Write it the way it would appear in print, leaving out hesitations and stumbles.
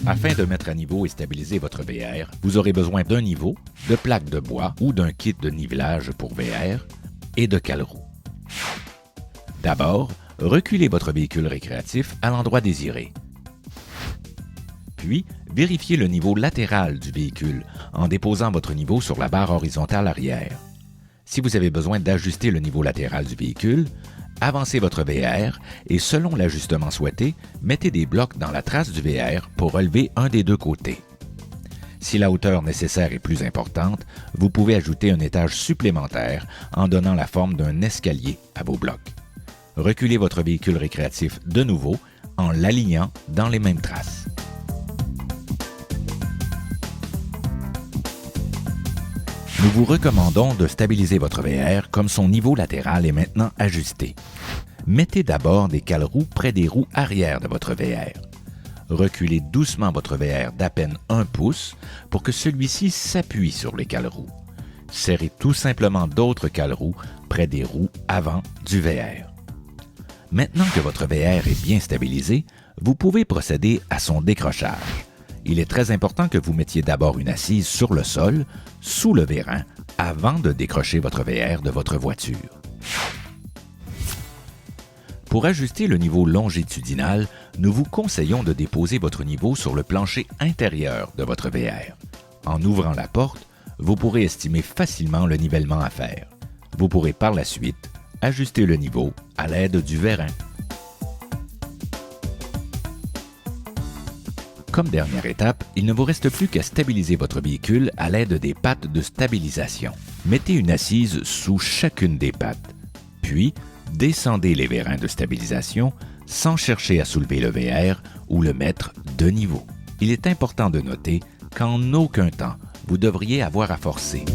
Afin de mettre à niveau et stabiliser votre VR, vous aurez besoin d'un niveau, de plaques de bois ou d'un kit de nivelage pour VR et de cale-roue. D'abord, reculez votre véhicule récréatif à l'endroit désiré. Puis, vérifiez le niveau latéral du véhicule en déposant votre niveau sur la barre horizontale arrière. Si vous avez besoin d'ajuster le niveau latéral du véhicule, avancez votre VR et selon l'ajustement souhaité, mettez des blocs dans la trace du VR pour relever un des deux côtés. Si la hauteur nécessaire est plus importante, vous pouvez ajouter un étage supplémentaire en donnant la forme d'un escalier à vos blocs. Reculez votre véhicule récréatif de nouveau en l'alignant dans les mêmes traces. Nous vous recommandons de stabiliser votre VR comme son niveau latéral est maintenant ajusté. Mettez d'abord des cale-roues près des roues arrière de votre VR. Reculez doucement votre VR d'à peine 1 pouce pour que celui-ci s'appuie sur les cale-roues. Serrez tout simplement d'autres cale-roues près des roues avant du VR. Maintenant que votre VR est bien stabilisé, vous pouvez procéder à son décrochage. Il est très important que vous mettiez d'abord une assise sur le sol, sous le vérin, avant de décrocher votre VR de votre voiture. Pour ajuster le niveau longitudinal, nous vous conseillons de déposer votre niveau sur le plancher intérieur de votre VR. En ouvrant la porte, vous pourrez estimer facilement le nivellement à faire. Vous pourrez par la suite ajuster le niveau à l'aide du vérin. Comme dernière étape, il ne vous reste plus qu'à stabiliser votre véhicule à l'aide des pattes de stabilisation. Mettez une assise sous chacune des pattes, puis descendez les vérins de stabilisation sans chercher à soulever le VR ou le mettre de niveau. Il est important de noter qu'en aucun temps, vous devriez avoir à forcer.